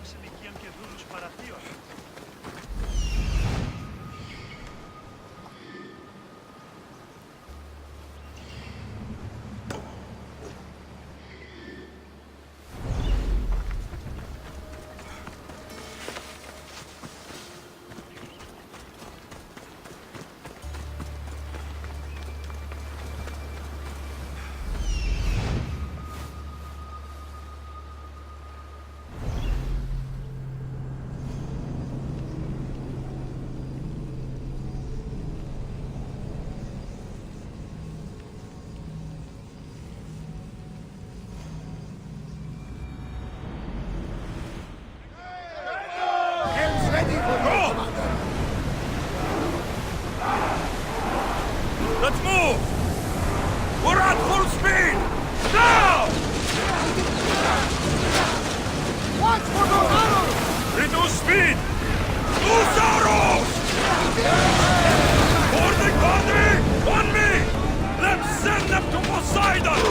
συνοικίων και δούλους παραθείων. Let's move! We're at full speed! Now! Watch for those arrows! Reduce speed! Use arrows! Boarding party! On me! Let's send them to Poseidon!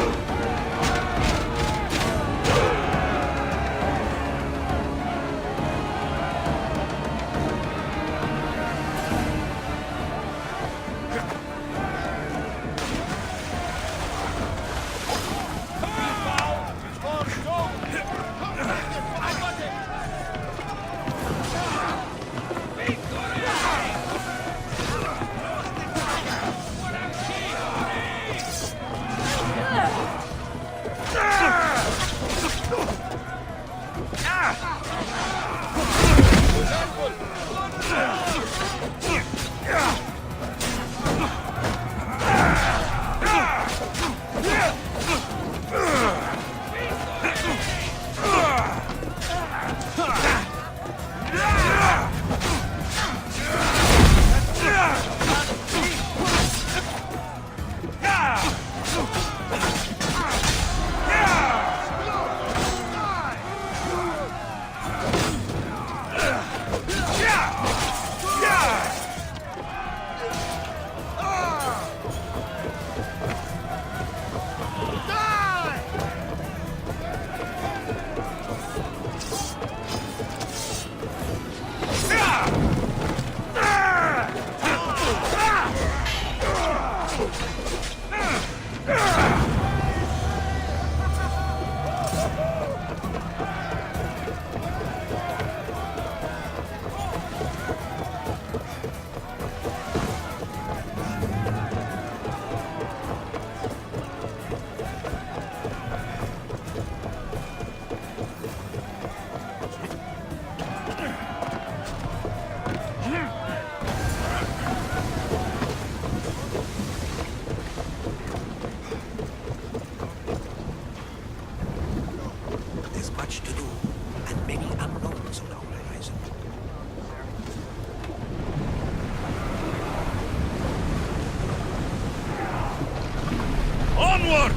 Onward!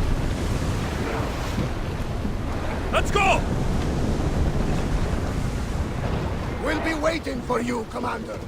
Let's go! We'll be waiting for you, Commander.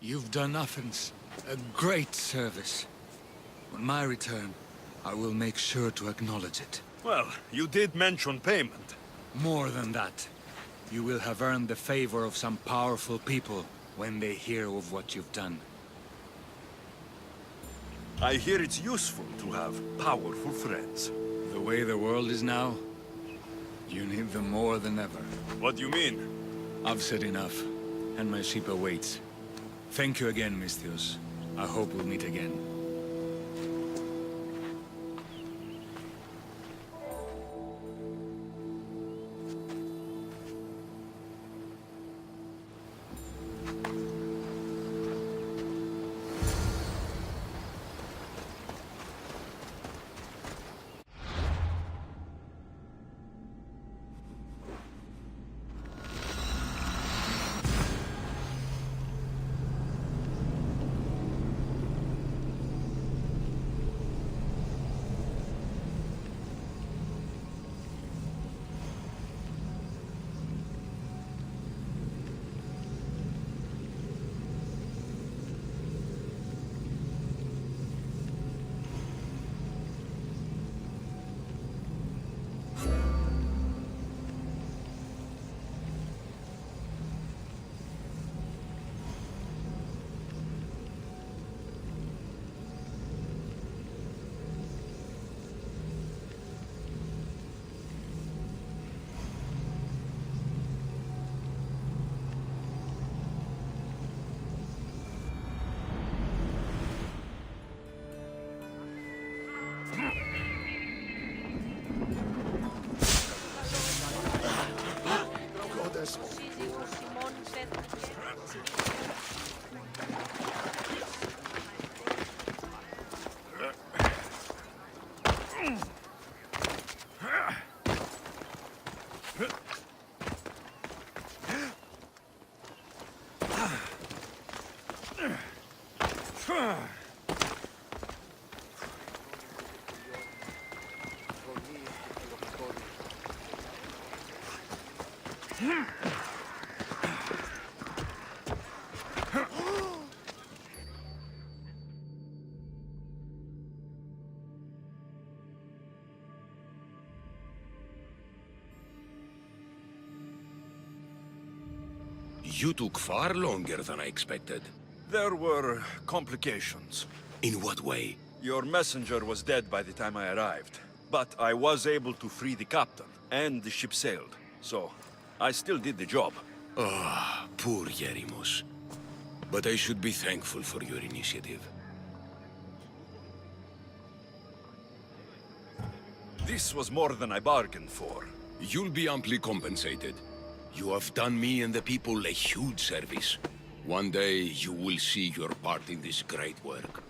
You've done Athens a great service. On my return, I will make sure to acknowledge it. Well, you did mention payment. More than that, you will have earned the favor of some powerful people when they hear of what you've done. I hear it's useful to have powerful friends. The way the world is now, you need them more than ever. What do you mean? I've said enough, and my ship awaits. Thank you again, misthios. I hope we'll meet again. You took far longer than I expected. There were complications. In what way? Your messenger was dead by the time I arrived, but I was able to free the captain, and the ship sailed. So, I still did the job. Ah, poor Yerimos. But I should be thankful for your initiative. This was more than I bargained for. You'll be amply compensated. You have done me and the people a huge service. One day, you will see your part in this great work.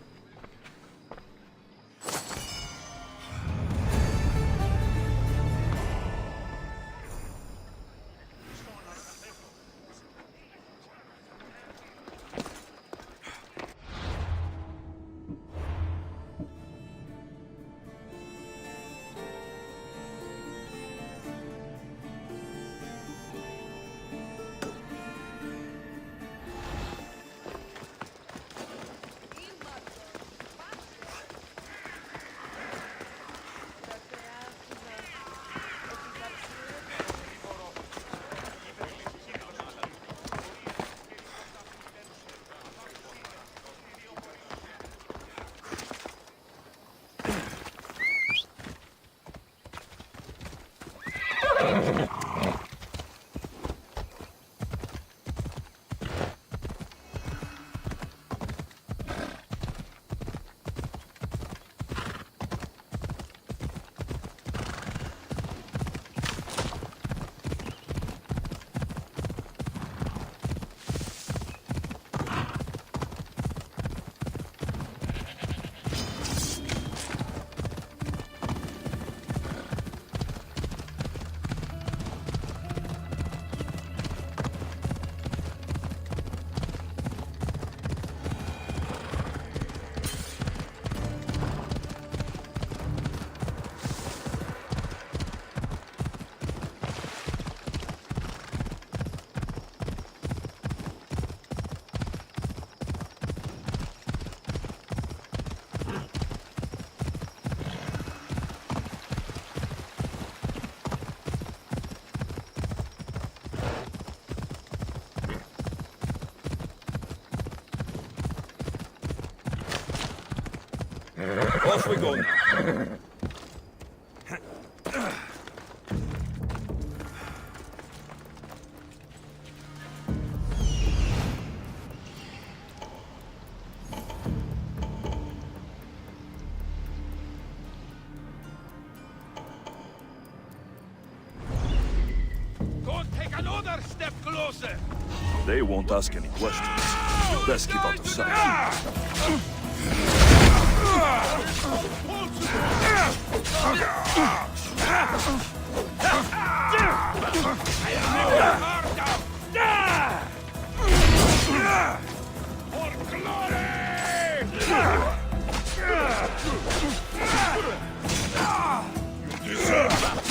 Off we go now. Don't take another step closer! They won't ask any questions. Best keep out of sight. For glory! You deserve that!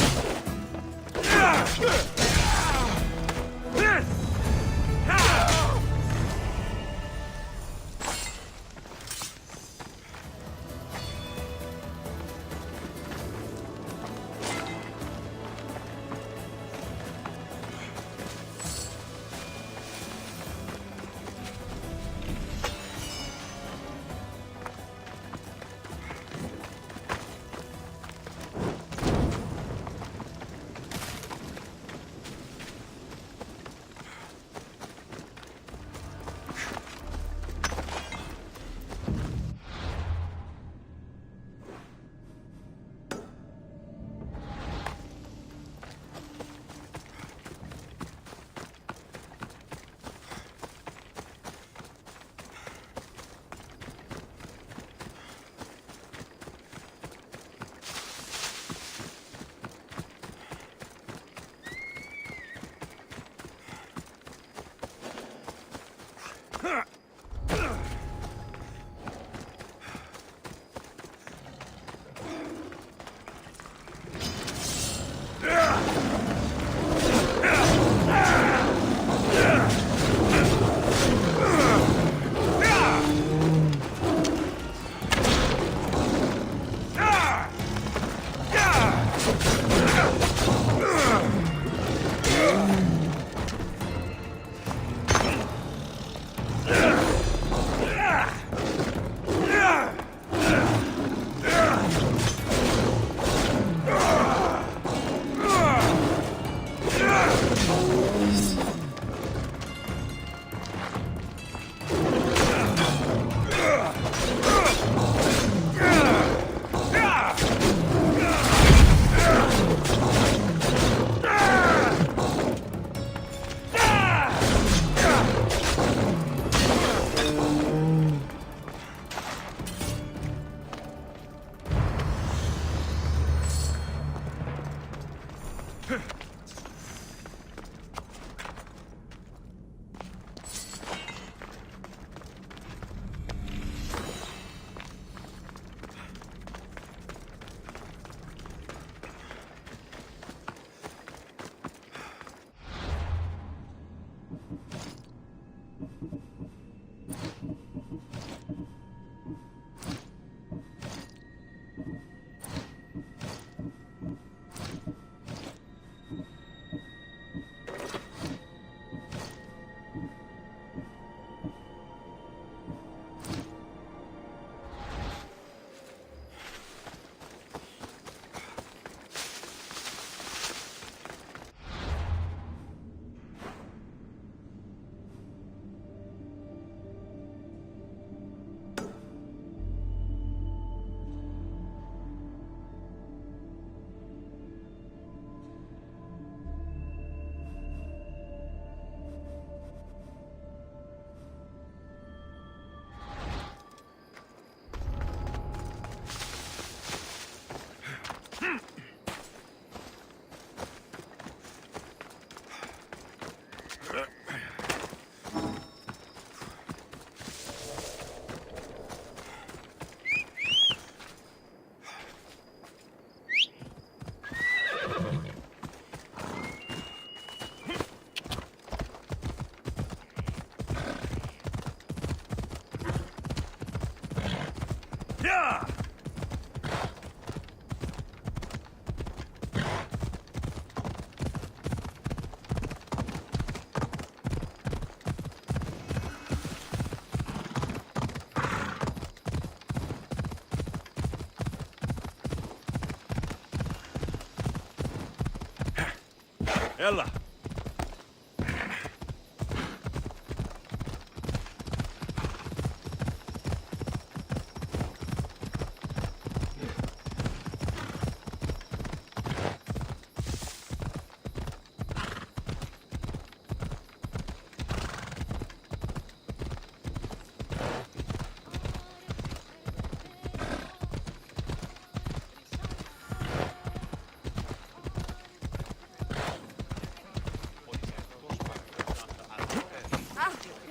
Ella.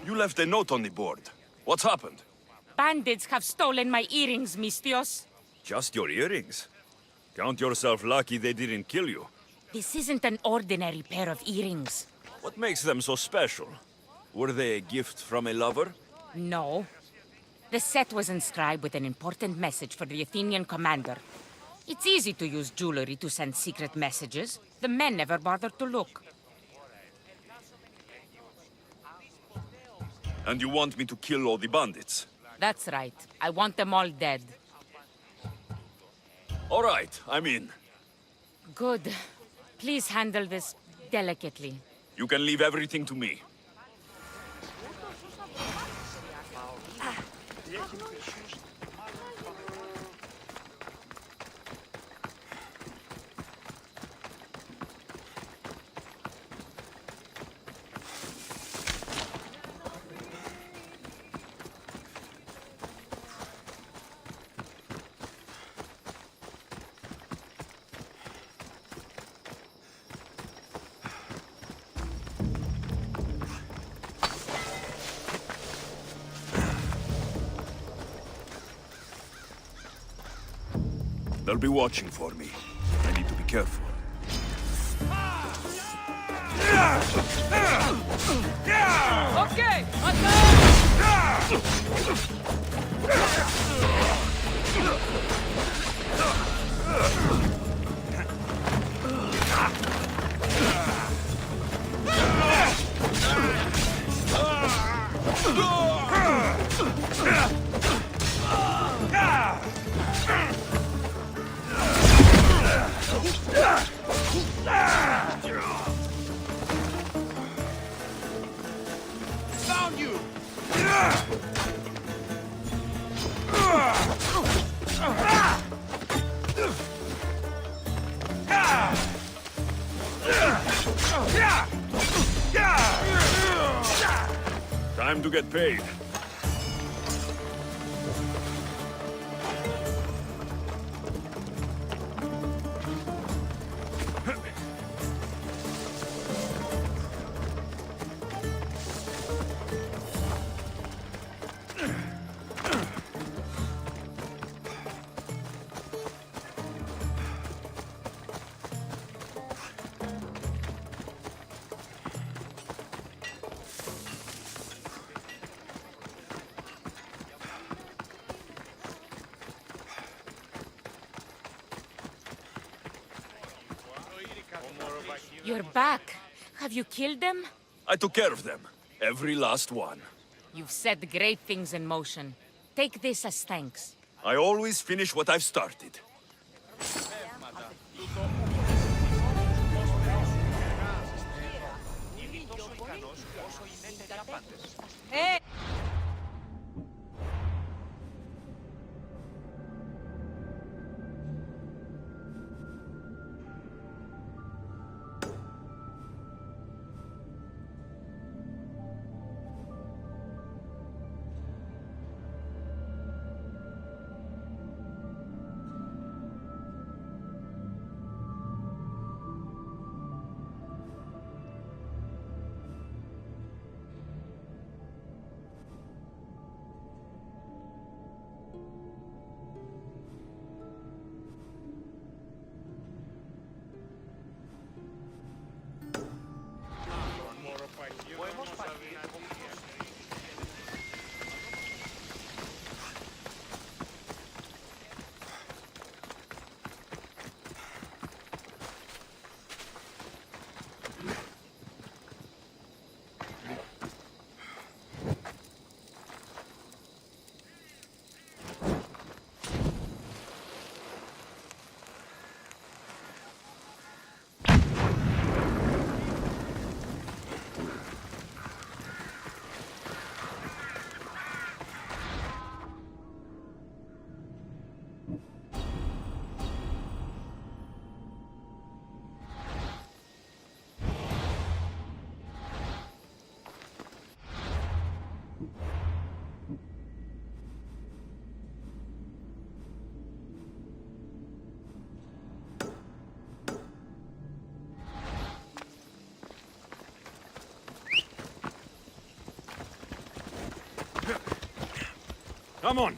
You left a note on the board. What's happened? Bandits have stolen my earrings, misthios. Just your earrings. Count yourself lucky they didn't kill you. This isn't an ordinary pair of earrings. What makes them so special? Were they a gift from a lover? No. The set was inscribed with an important message for the Athenian commander. It's easy to use jewelry to send secret messages. The men never bothered to look. And you want me to kill all the bandits? That's right. I want them all dead. All right, I'm in. Good. Please handle this delicately. You can leave everything to me. They'll be watching for me. I need to be careful. Okay, Found you! Time to get paid. You're back. Have you killed them? I took care of them. Every last one. You've set great things in motion. Take this as thanks. I always finish what I've started. Hey! Come on.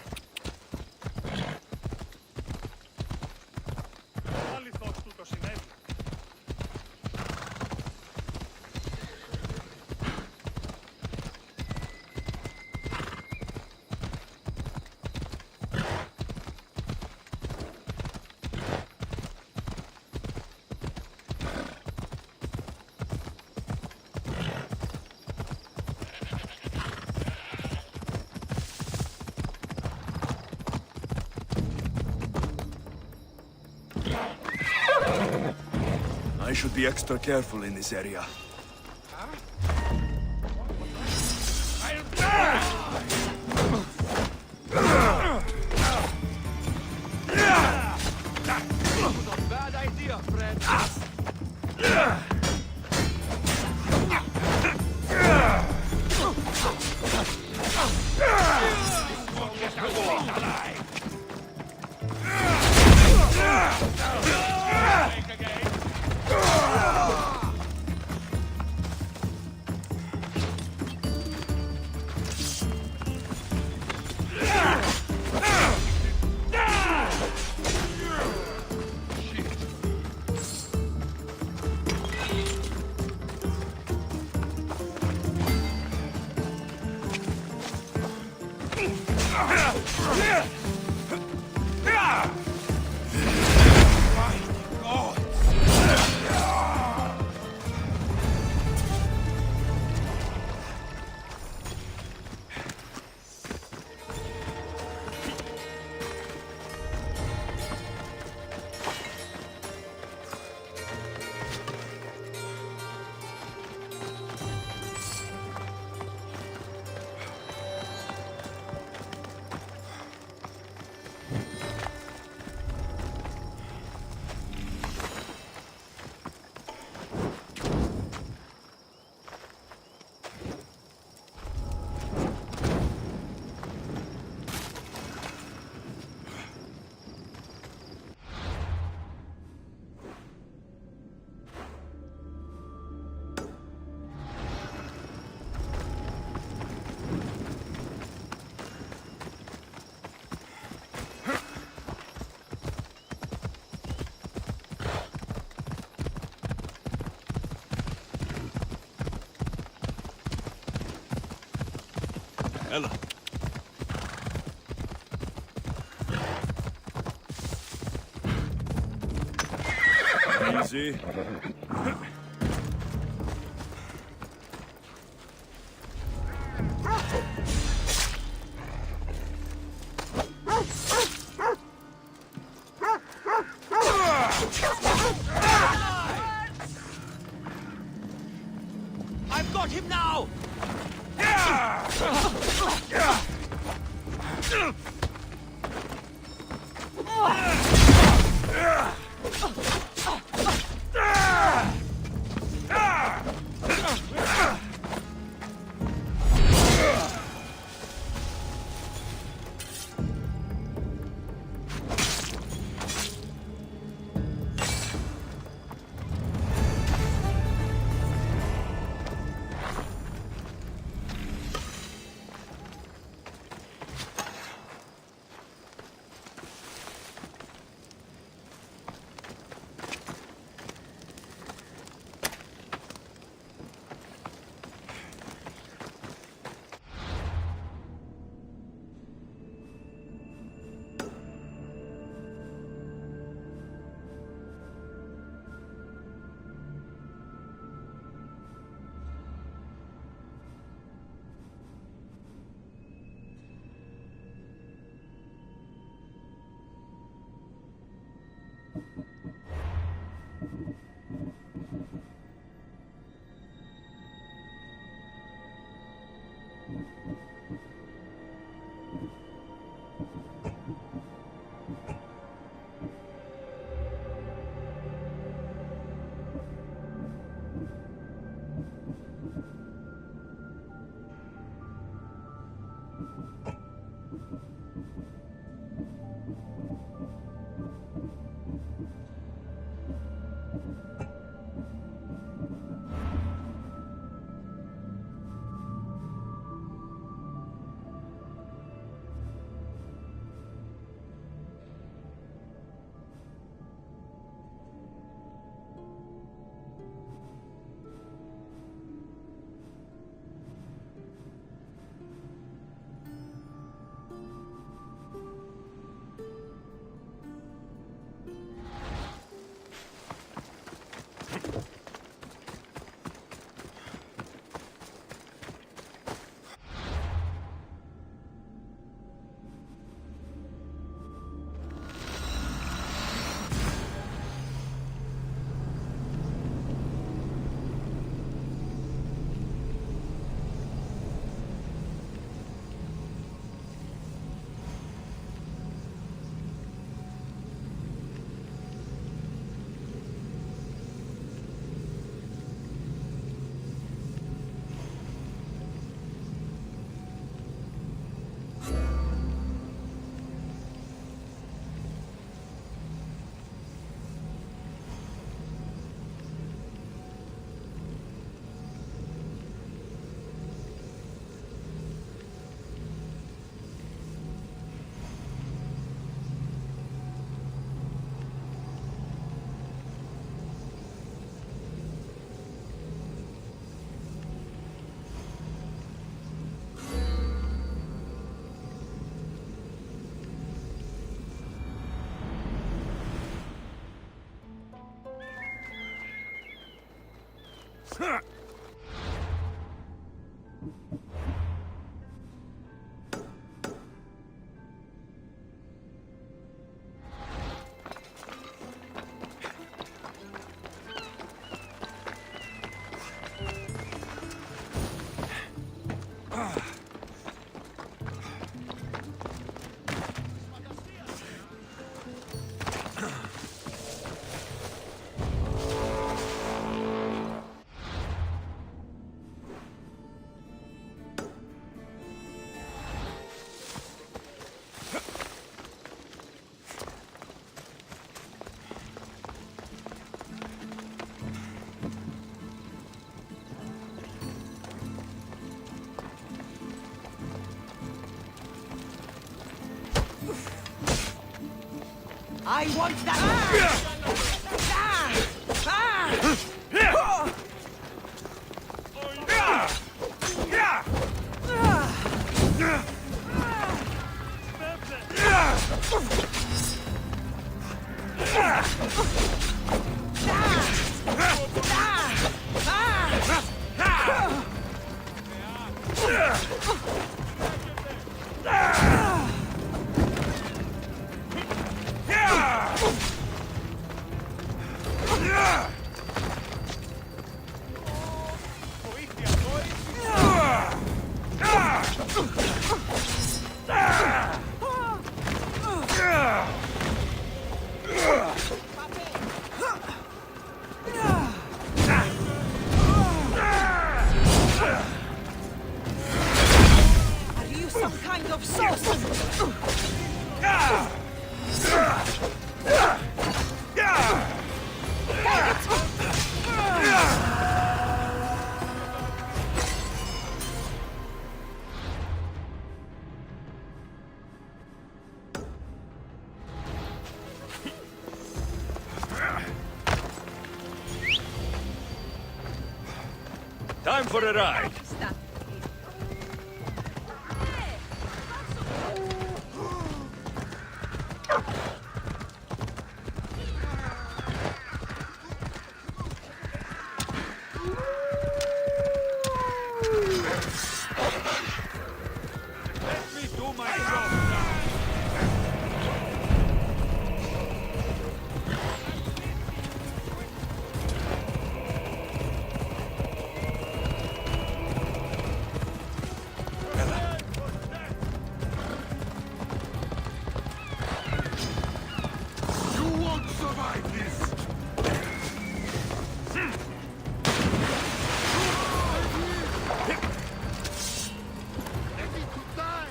I should be extra careful in this area. Bad idea, friend. Ella. Easy. I've got him now! I want that! Are you some kind of sorcerer? Time for a ride. Let me do my job now. You won't survive this! Ready to die!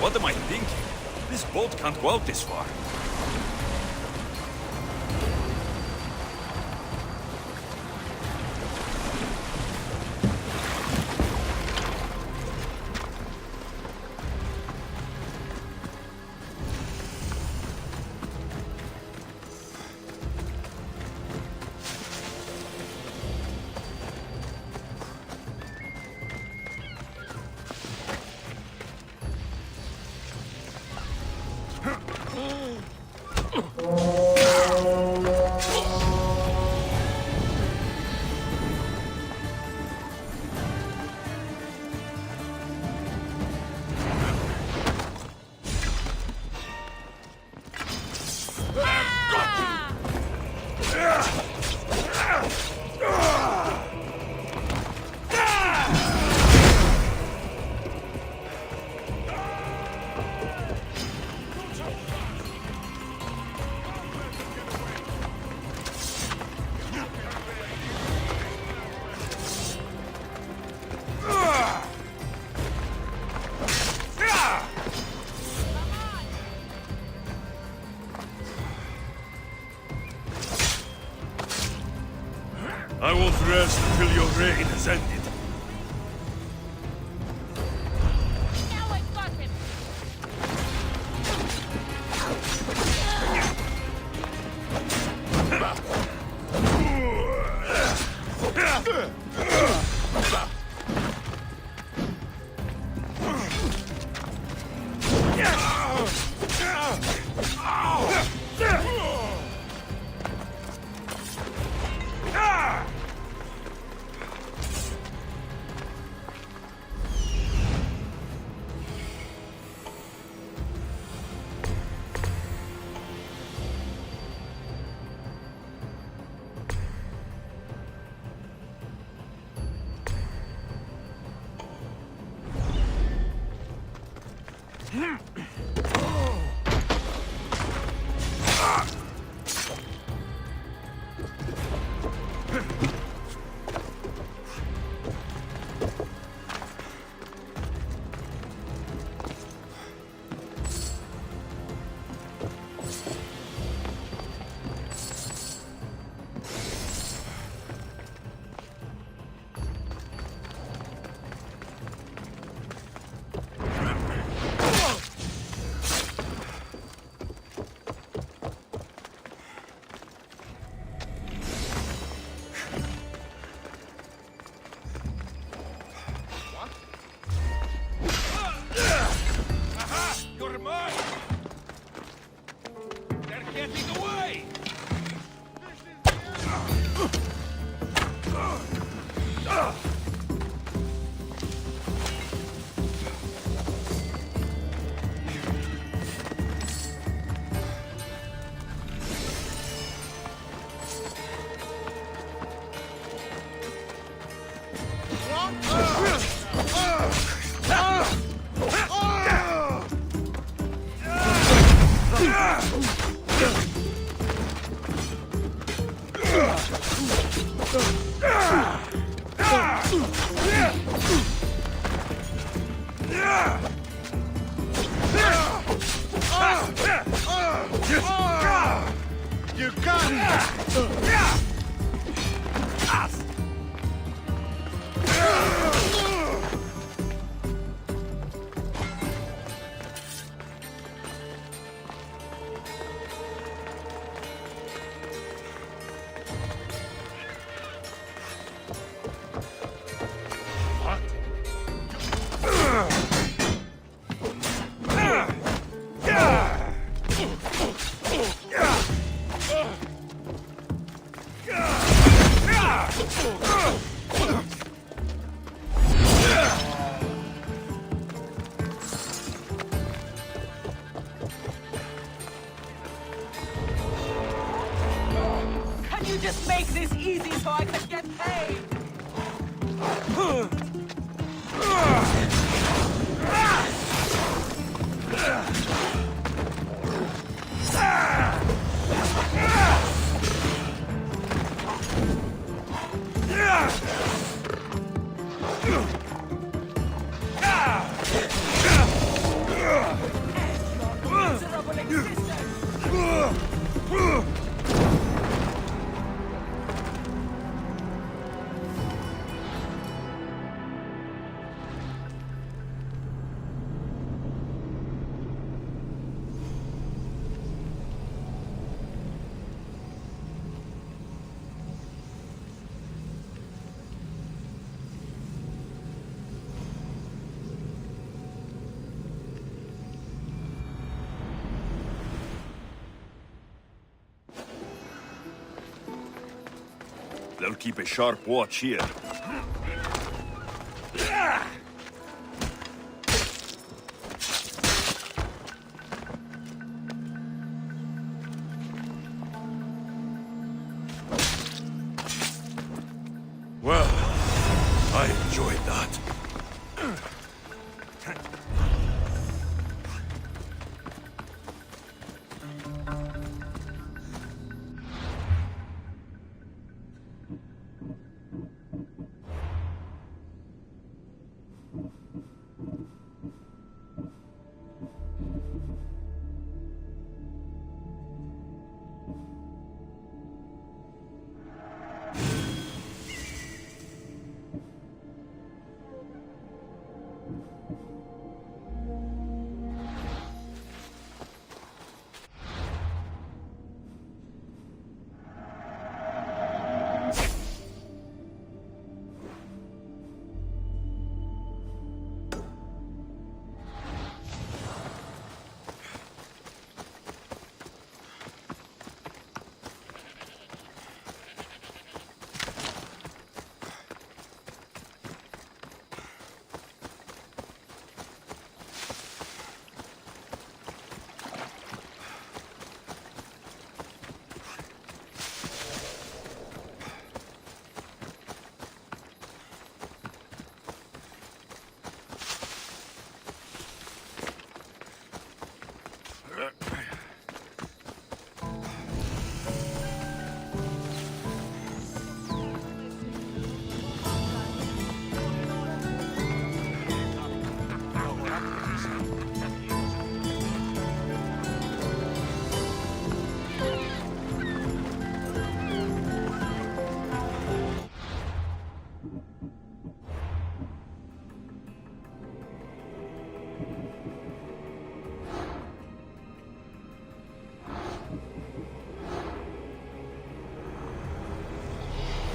What am I thinking? This boat can't go out this far. I won't rest until your reign has ended. Now I've got him! You're mine! They're getting away! You got it! Can you just make this easy so I can get paid? Miserable existence! They'll keep a sharp watch here. Well, I enjoyed that.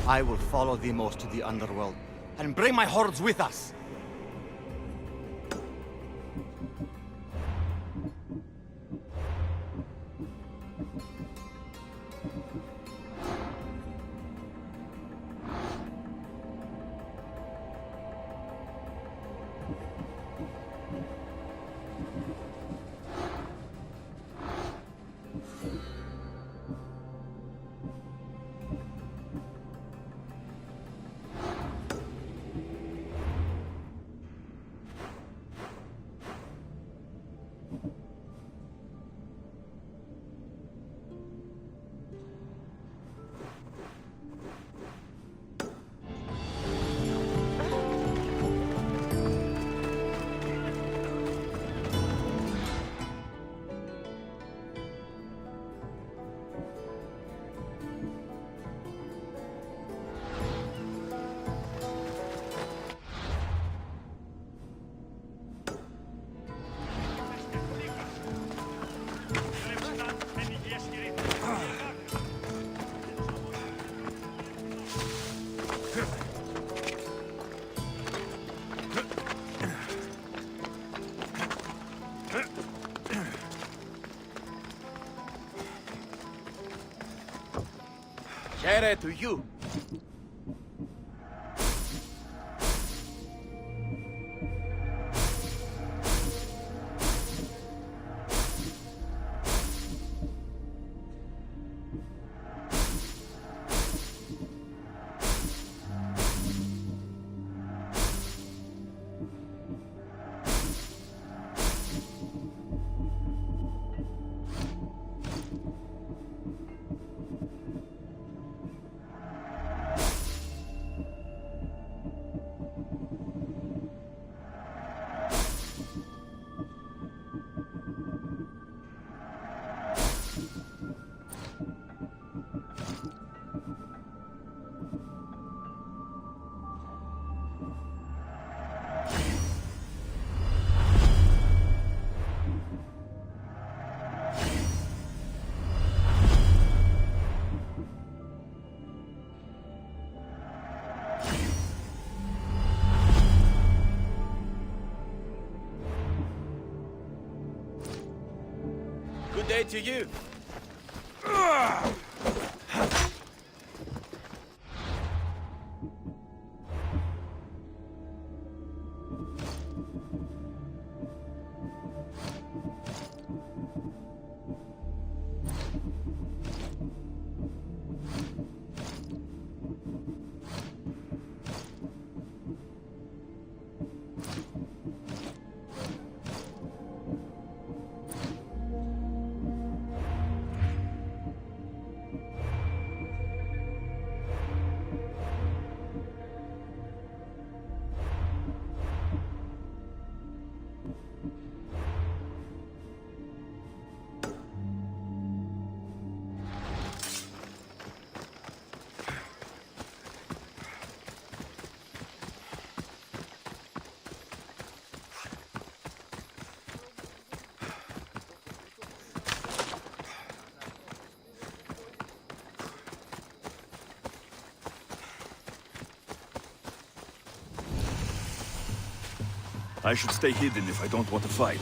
I will follow Demos to the underworld and bring my hordes with us. Share to you. Good day to you. I should stay hidden if I don't want to fight.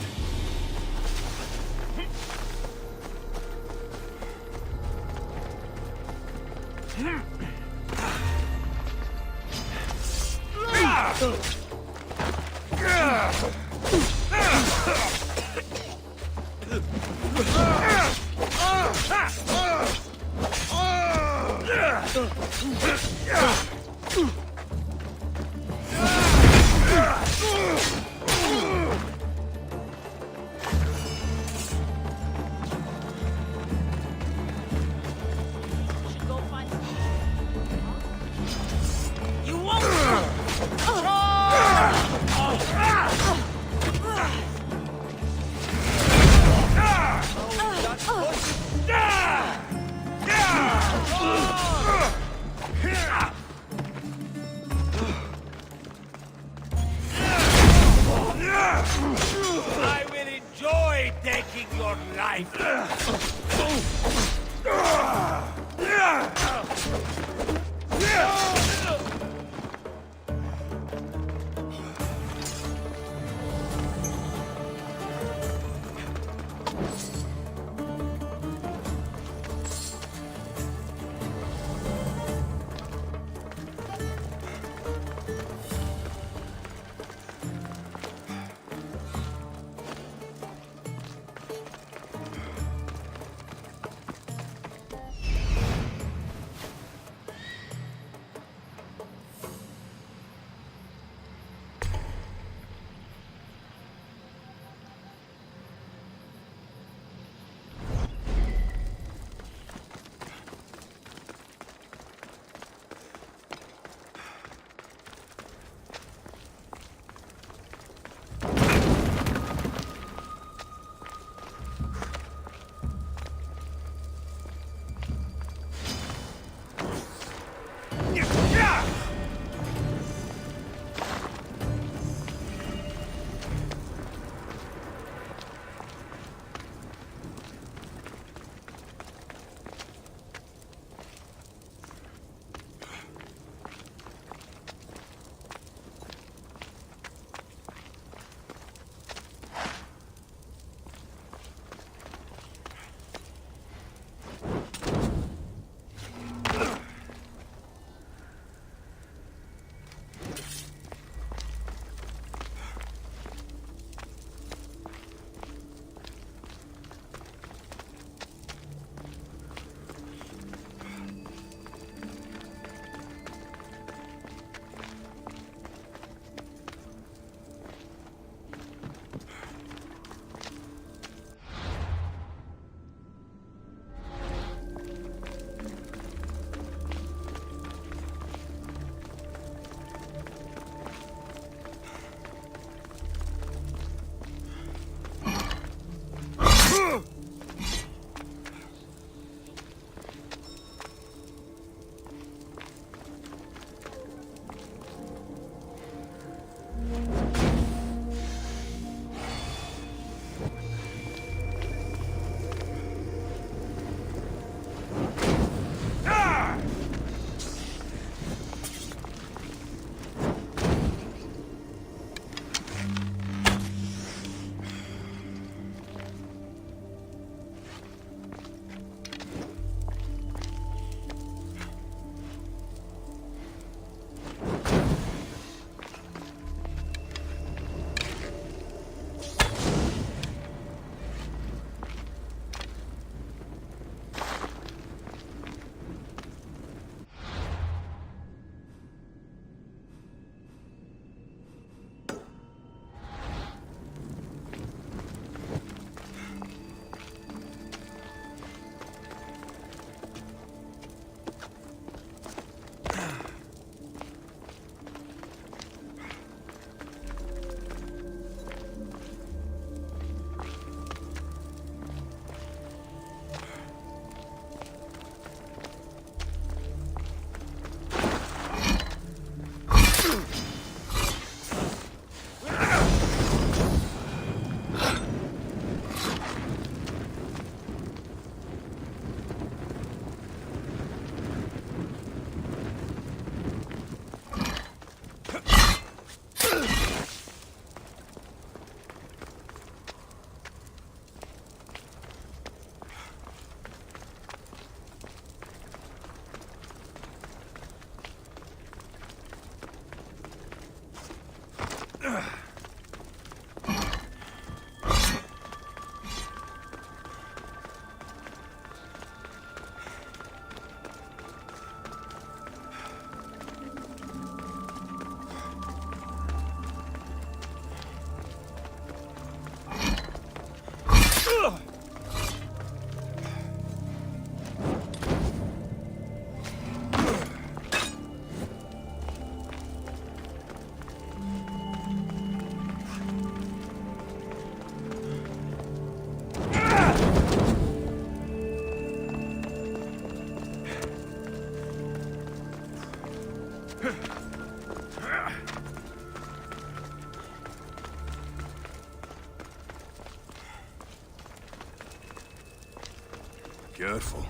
Careful.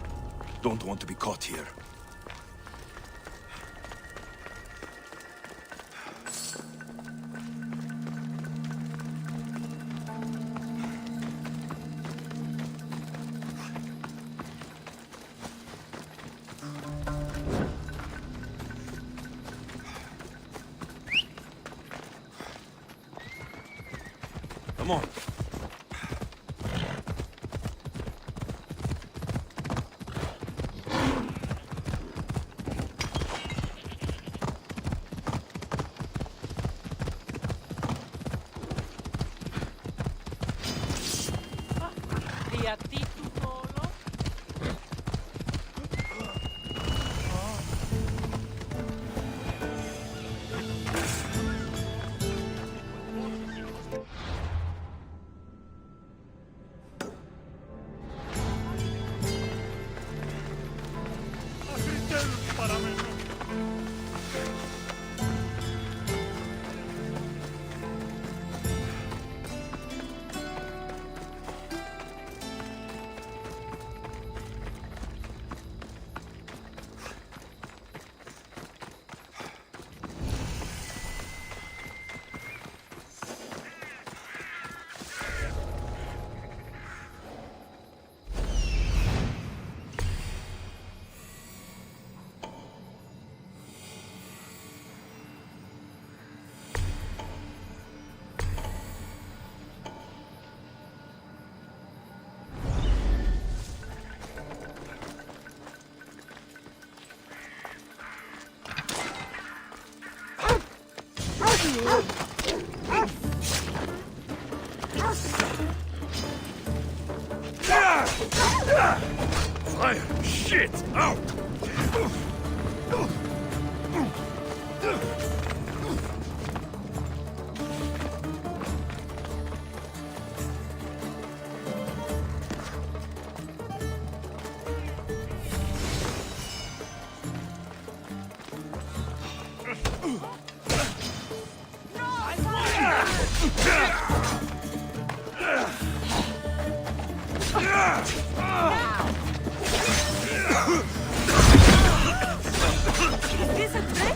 Don't want to be caught here. Come on. Γιατί του όλο. Fire! Shit! Out! Is this a trick?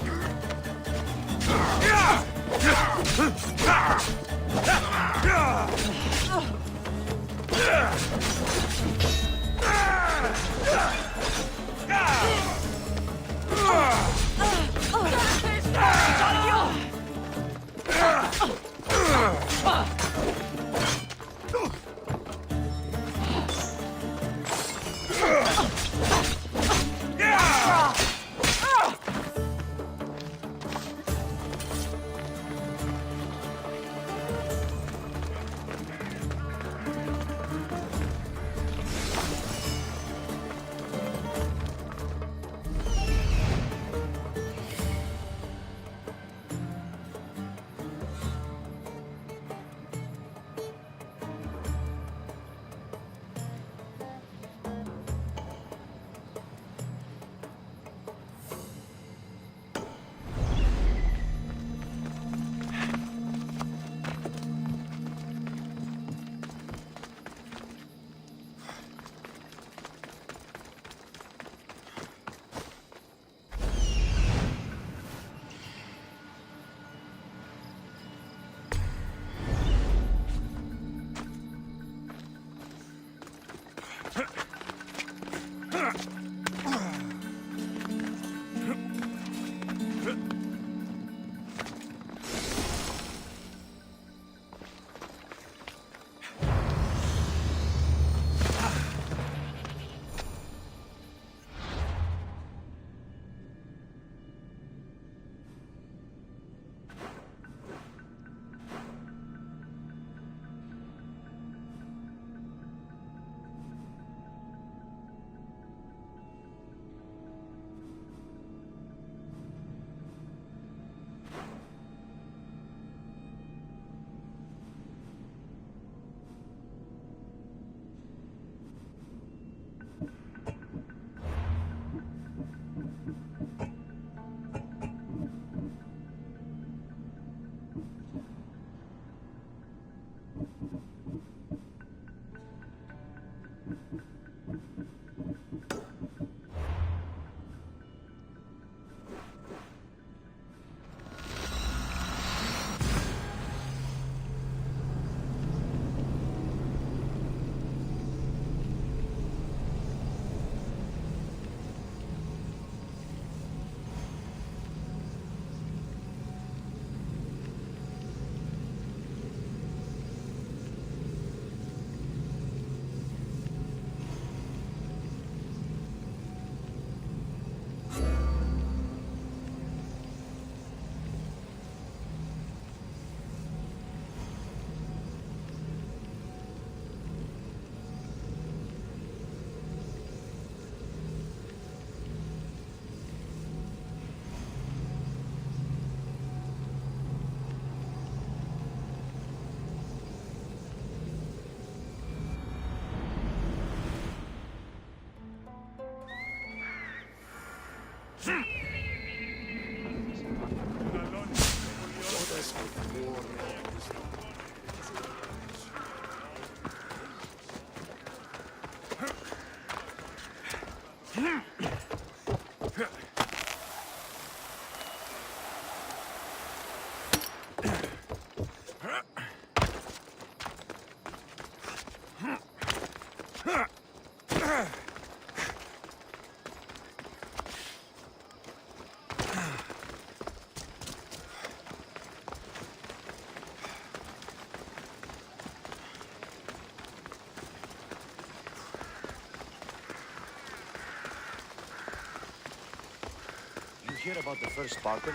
hear about the first Spartan?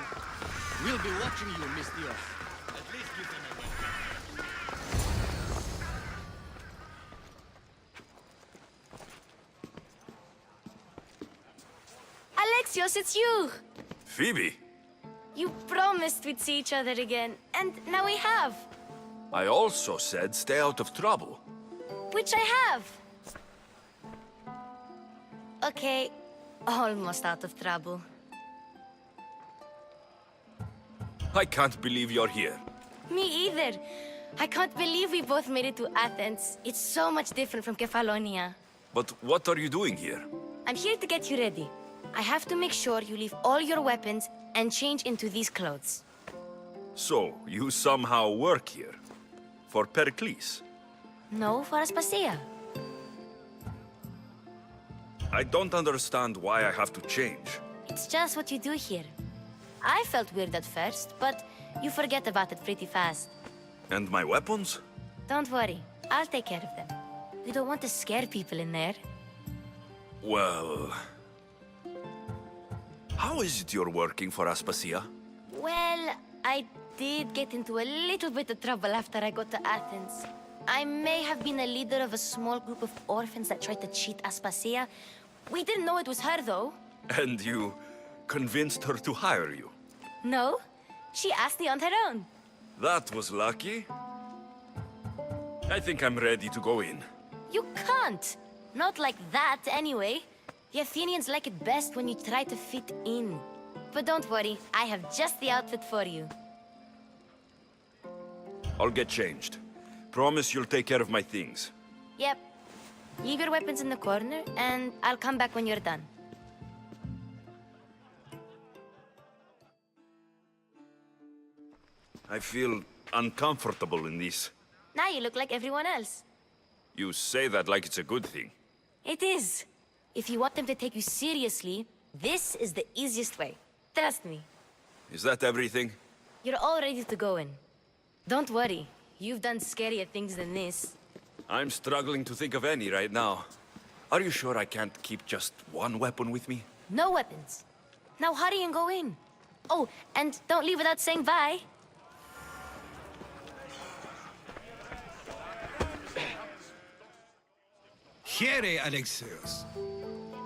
We'll be watching you, misthios. At least give them a weapon. Alexios, it's you! Phoebe, You promised we'd see each other again, and now we have. I also said stay out of trouble. Which I have. Okay, almost out of trouble. I can't believe you're here. Me either. I can't believe we both made it to Athens. It's so much different from Kefalonia. But what are you doing here? I'm here to get you ready. I have to make sure you leave all your weapons and change into these clothes. So, you somehow work here? For Pericles? No, for Aspasia. I don't understand why I have to change. It's just what you do here. I felt weird at first, but you forget about it pretty fast. And my weapons? Don't worry, I'll take care of them. We don't want to scare people in there. Well... How is it you're working for Aspasia? Well, I did get into a little bit of trouble after I got to Athens. I may have been a leader of a small group of orphans that tried to cheat Aspasia. We didn't know it was her, though. And you convinced her to hire you? No, she asked me on her own. That was lucky. I think I'm ready to go in. You can't. Not like that, anyway. The Athenians like it best when you try to fit in. But don't worry, I have just the outfit for you. I'll get changed. Promise you'll take care of my things. Yep. Leave your weapons in the corner, and I'll come back when you're done. I feel uncomfortable in this. Now you look like everyone else. You say that like it's a good thing. It is. If you want them to take you seriously, this is the easiest way. Trust me. Is that everything? You're all ready to go in. Don't worry. You've done scarier things than this. I'm struggling to think of any right now. Are you sure I can't keep just one weapon with me? No weapons. Now hurry and go in. Oh, and don't leave without saying bye. Here, Alexios.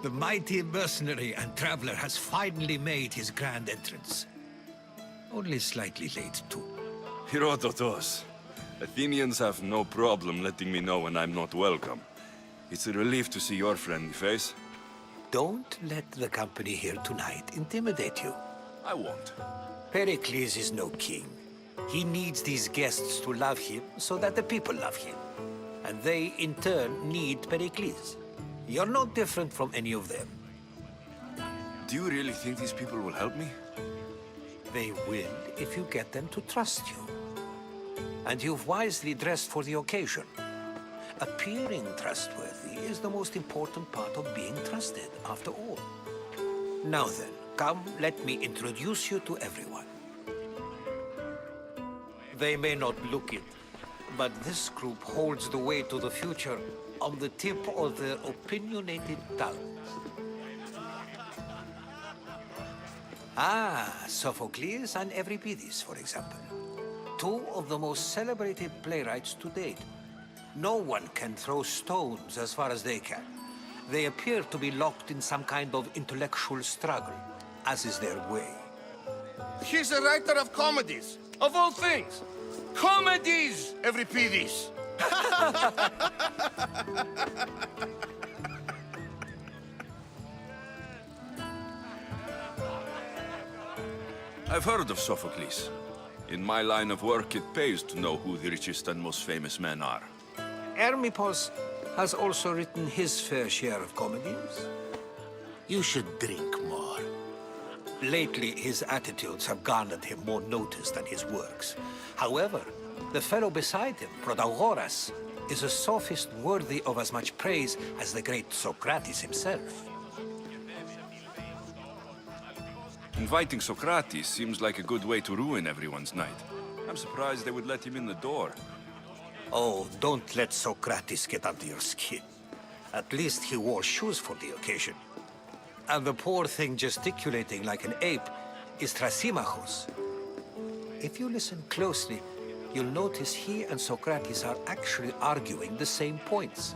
The mighty mercenary and traveler has finally made his grand entrance. Only slightly late, too. Herodotos. Athenians have no problem letting me know when I'm not welcome. It's a relief to see your friendly face. Don't let the company here tonight intimidate you. I won't. Pericles is no king. He needs these guests to love him so that the people love him. And they, in turn, need Pericles. You're no different from any of them. Do you really think these people will help me? They will if you get them to trust you. And you've wisely dressed for the occasion. Appearing trustworthy is the most important part of being trusted, after all. Now then, come, let me introduce you to everyone. They may not look it, but this group holds the way to the future on the tip of their opinionated tongues. Ah, Sophocles and Euripides, for example. Two of the most celebrated playwrights to date. No one can throw stones as far as they can. They appear to be locked in some kind of intellectual struggle, as is their way. He's a writer of comedies, of all things. Comedies, Euripides. I've heard of Sophocles. In my line of work, it pays to know who the richest and most famous men are. Hermippos has also written his fair share of comedies. You should drink more. Lately, his attitudes have garnered him more notice than his works. However, the fellow beside him, Protagoras, is a sophist worthy of as much praise as the great Socrates himself. Inviting Socrates seems like a good way to ruin everyone's night. I'm surprised they would let him in the door. Oh, don't let Socrates get under your skin. At least he wore shoes for the occasion. And the poor thing gesticulating like an ape is Thrasymachos. If you listen closely, you'll notice he and Socrates are actually arguing the same points.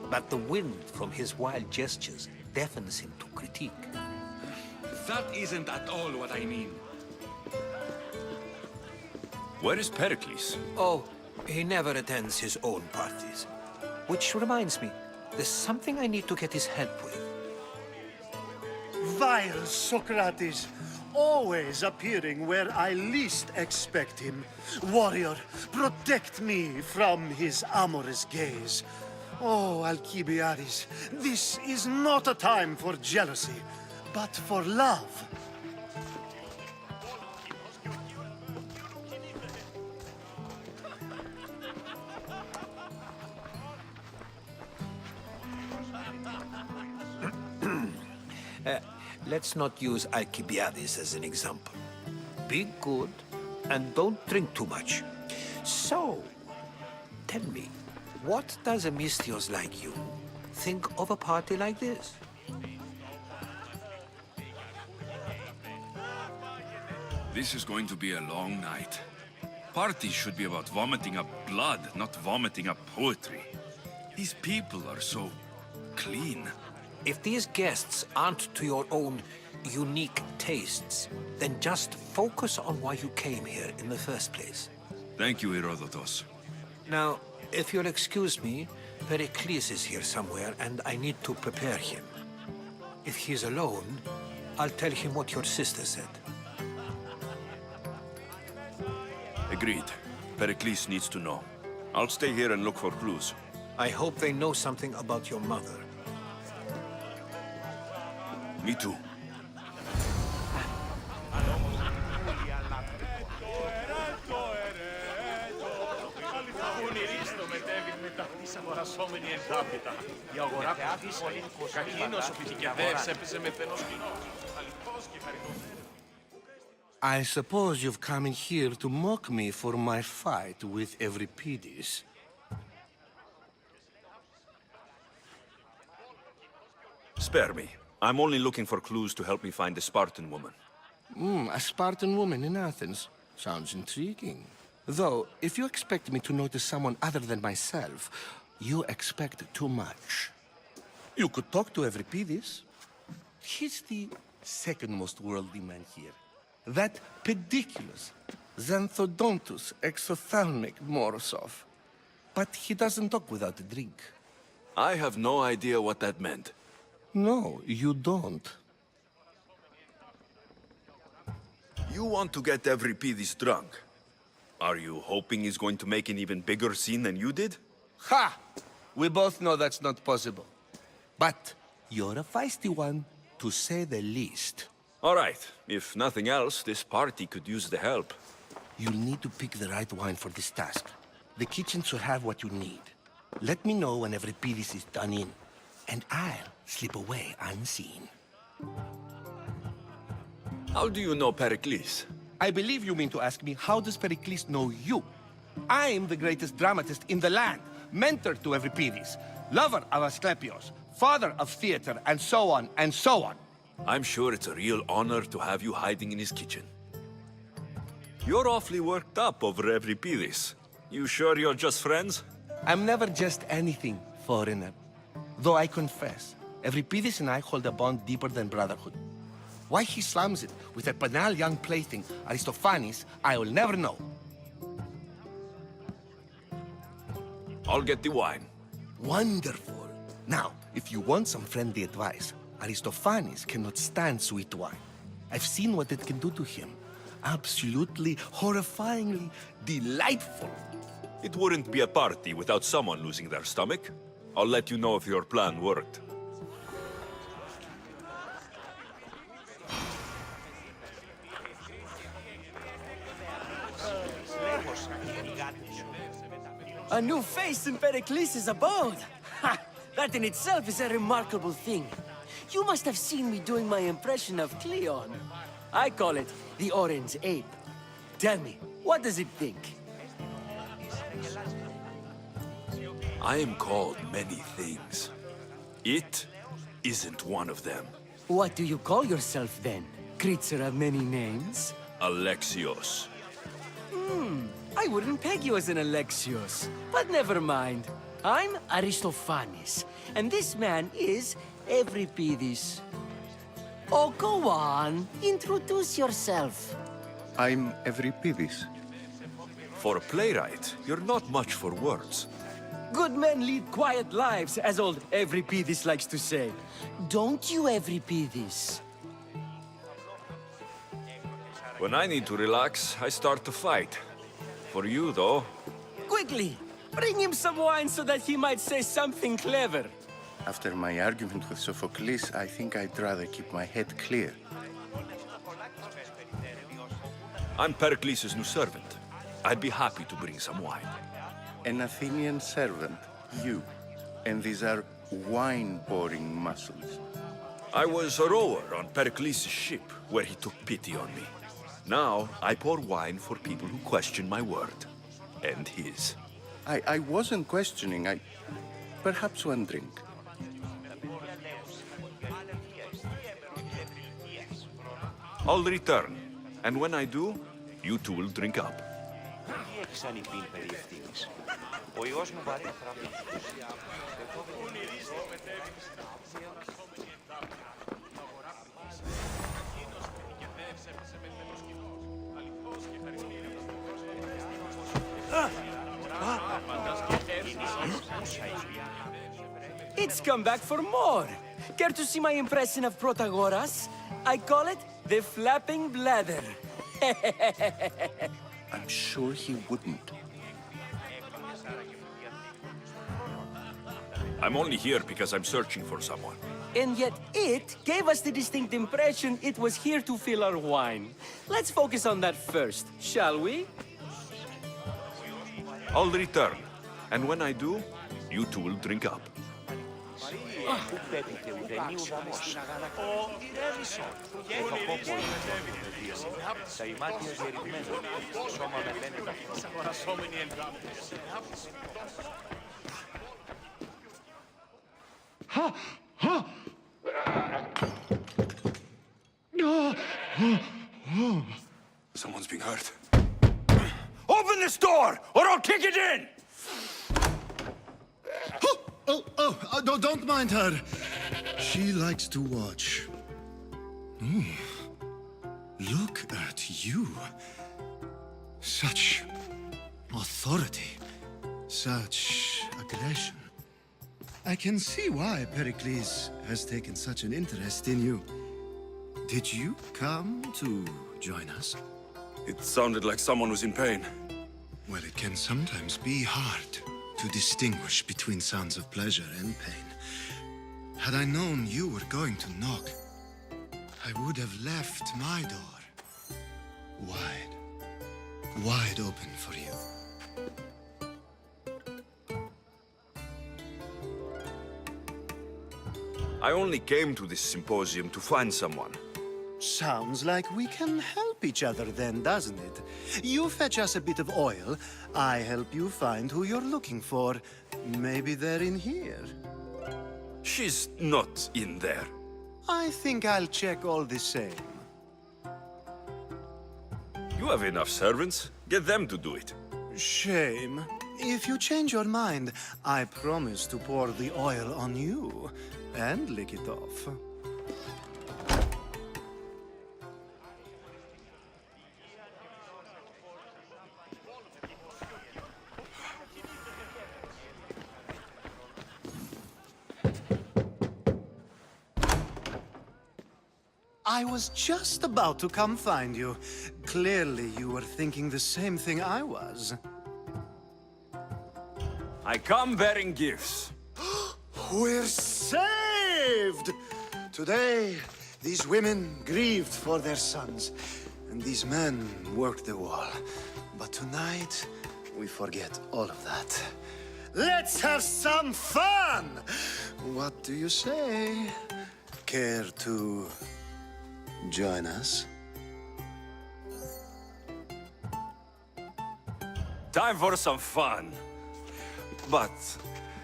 But the wind from his wild gestures deafens him to critique. That isn't at all what I mean. Where is Pericles? Oh, he never attends his own parties. Which reminds me, there's something I need to get his help with. Vile Socrates, always appearing where I least expect him. Warrior, protect me from his amorous gaze. Oh, Alcibiades, this is not a time for jealousy, but for love. Let's not use Alcibiades as an example. Be good and don't drink too much. So, tell me, what does a misthios like you think of a party like this? This is going to be a long night. Parties should be about vomiting up blood, not vomiting up poetry. These people are so clean. If these guests aren't to your own unique tastes, then just focus on why you came here in the first place. Thank you, Herodotus. Now, if you'll excuse me, Pericles is here somewhere, and I need to prepare him. If he's alone, I'll tell him what your sister said. Agreed. Pericles needs to know. I'll stay here and look for clues. I hope they know something about your mother. Me too. I suppose you've come in here to mock me for my fight with Euripides. Spare me. I'm only looking for clues to help me find a Spartan woman. A Spartan woman in Athens. Sounds intriguing. Though, if you expect me to notice someone other than myself, you expect too much. You could talk to Euripides. He's the second most worldly man here. That pediculous, xanthodontus, exophthalmic Morosov. But he doesn't talk without a drink. I have no idea what that meant. No, you don't. You want to get Euripides drunk. Are you hoping he's going to make an even bigger scene than you did? Ha! We both know that's not possible. But you're a feisty one, to say the least. All right. If nothing else, this party could use the help. You'll need to pick the right wine for this task. The kitchen should have what you need. Let me know when Euripides is done in, and I'll slip away unseen. How do you know Pericles? I believe you mean to ask me, how does Pericles know you? I'm the greatest dramatist in the land, mentor to Euripides, lover of Asclepios, father of theater, and so on, and so on. I'm sure it's a real honor to have you hiding in his kitchen. You're awfully worked up over Euripides. You sure you're just friends? I'm never just anything, foreigner. Though I confess, Euripides and I hold a bond deeper than brotherhood. Why he slams it with a banal young plaything, Aristophanes, I will never know. I'll get the wine. Wonderful. Now, if you want some friendly advice, Aristophanes cannot stand sweet wine. I've seen what it can do to him. Absolutely, horrifyingly delightful. It wouldn't be a party without someone losing their stomach. I'll let you know if your plan worked. A new face in Pericles' abode! Ha! That in itself is a remarkable thing. You must have seen me doing my impression of Cleon. I call it the Orange Ape. Tell me, what does it think? I am called many things. It isn't one of them. What do you call yourself then? creature of many names? Alexios. I wouldn't peg you as an Alexios, but never mind. I'm Aristophanes, and this man is Euripides. Oh, go on. Introduce yourself. I'm Euripides. For a playwright, you're not much for words. Good men lead quiet lives, as old Euripides likes to say. Don't you, Euripides? When I need to relax, I start to fight. For you, though... Quickly! Bring him some wine so that he might say something clever. After my argument with Sophocles, I think I'd rather keep my head clear. I'm Pericles' new servant. I'd be happy to bring some wine. An Athenian servant, you. And these are wine-pouring muscles. I was a rower on Pericles' ship, where he took pity on me. Now, I pour wine for people who question my word. And his. I wasn't questioning, Perhaps one drink. I'll return. And when I do, you two will drink up. It's come back for more. Care to see my impression of Protagoras? I call it the flapping bladder. I'm sure he wouldn't. I'm only here because I'm searching for someone. And yet it gave us the distinct impression it was here to fill our wine. Let's focus on that first, shall we? I'll return. And when I do, you two will drink up. Someone's being hurt. Open this door, or I'll kick it in! Don't mind her. She likes to watch. Look at you. Such authority. Such aggression. I can see why Pericles has taken such an interest in you. Did you come to join us? It sounded like someone was in pain. Well, it can sometimes be hard to distinguish between sounds of pleasure and pain. Had I known you were going to knock, I would have left my door wide open for you. I only came to this symposium to find someone. Sounds like we can help each other then, doesn't it? You fetch us a bit of oil, I help you find who you're looking for. Maybe they're in here. She's not in there. I think I'll check all the same. You have enough servants. Get them to do it. Shame. If you change your mind, I promise to pour the oil on you and lick it off. I was just about to come find you. Clearly, you were thinking the same thing I was. I come bearing gifts. We're saved! Today, these women grieved for their sons, and these men worked the wall. But tonight, we forget all of that. Let's have some fun! What do you say? Care to join us? Time for some fun. But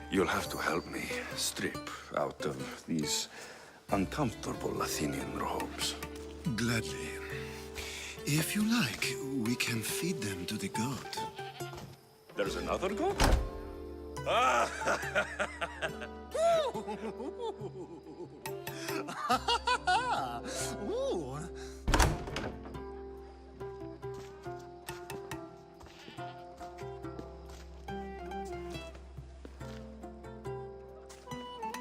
you'll have to help me strip out of these uncomfortable Athenian robes. Gladly. If you like, we can feed them to the god. There's another god? Ooh.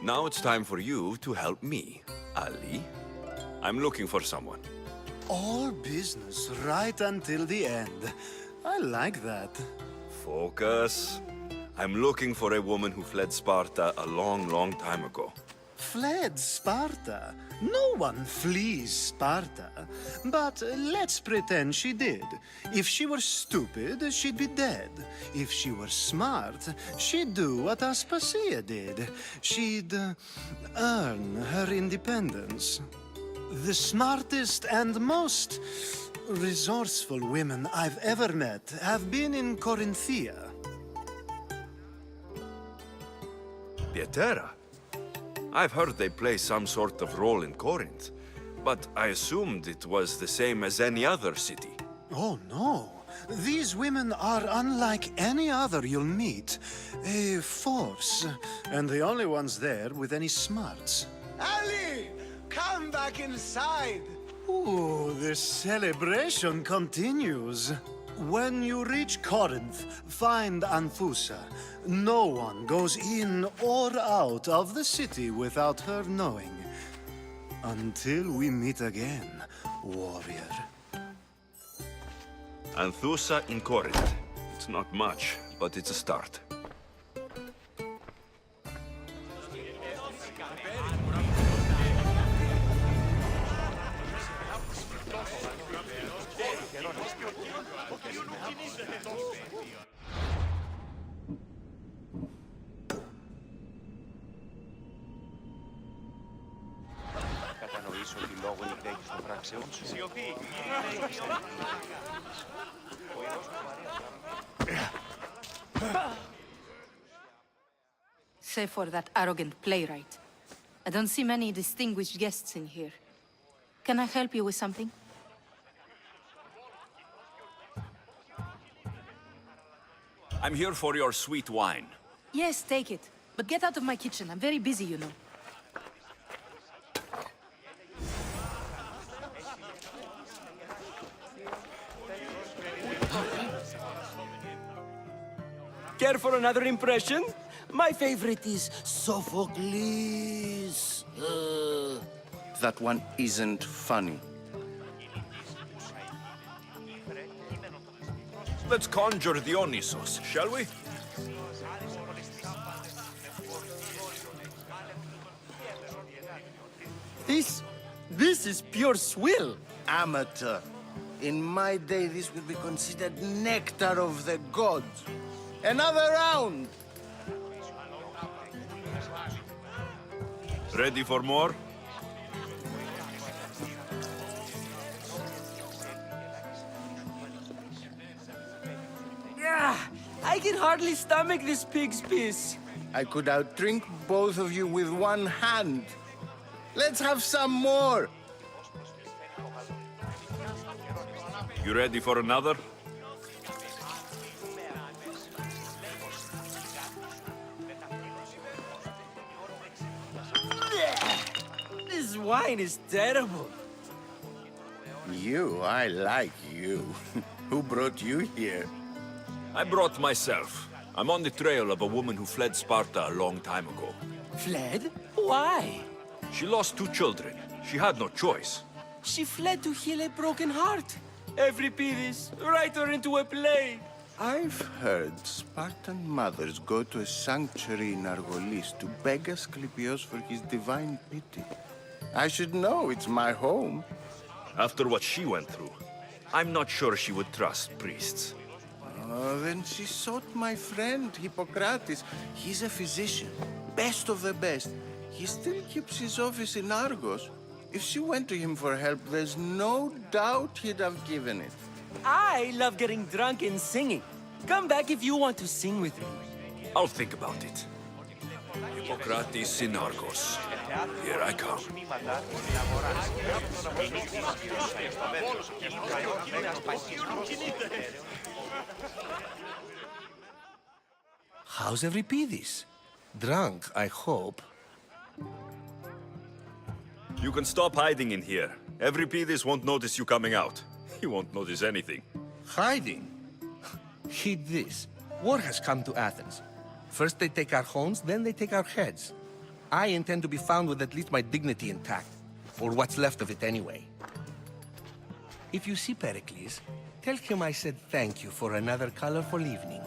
Now it's time for you to help me, Ali. I'm looking for someone. All business right until the end. I like that. Focus. I'm looking for a woman who fled Sparta a long, long time ago. Fled Sparta? No one flees Sparta. But let's pretend she did. If she were stupid, she'd be dead. If she were smart, she'd do what Aspasia did. She'd earn her independence. The smartest and most resourceful women I've ever met have been in Corinthia. Pietera? I've heard they play some sort of role in Corinth, but I assumed it was the same as any other city. Oh, no. These women are unlike any other you'll meet. A force, and the only ones there with any smarts. Ali! Come back inside! Ooh, the celebration continues. When you reach Corinth, find Anthusa. No one goes in or out of the city without her knowing. Until we meet again, warrior. Anthusa in Corinth. It's not much, but it's a start. Save for that arrogant playwright. I don't see many distinguished guests in here. Can I help you with something? I'm here for your sweet wine. Yes, take it. But get out of my kitchen. I'm very busy, you know. Care for another impression? My favorite is Sophocles. That one isn't funny. Let's conjure Dionysos, shall we? This is pure swill. Amateur. In my day, this would be considered nectar of the gods. Another round! Ready for more? I can hardly stomach this pig's piss. I could outdrink both of you with one hand. Let's have some more! You ready for another? This wine is terrible. You, I like you. Who brought you here? I brought myself. I'm on the trail of a woman who fled Sparta a long time ago. Fled? Why? She lost 2 children. She had no choice. She fled to heal a broken heart. Every Pyrrhus, write her into a play. I've heard Spartan mothers go to a sanctuary in Argolis to beg Asclepios for his divine pity. I should know, it's my home. After what she went through, I'm not sure she would trust priests. Then she sought my friend, Hippocrates. He's a physician, best of the best. He still keeps his office in Argos. If she went to him for help, there's no doubt he'd have given it. I love getting drunk and singing. Come back if you want to sing with me. I'll think about it. Hippocrates in Argos. Here I come. How's Euripides? Drunk, I hope. You can stop hiding in here. Euripides won't notice you coming out. He won't notice anything. Hiding? Heed this. War has come to Athens. First they take our homes, then they take our heads. I intend to be found with at least my dignity intact. Or what's left of it anyway. If you see Pericles, tell him I said thank you for another colorful evening.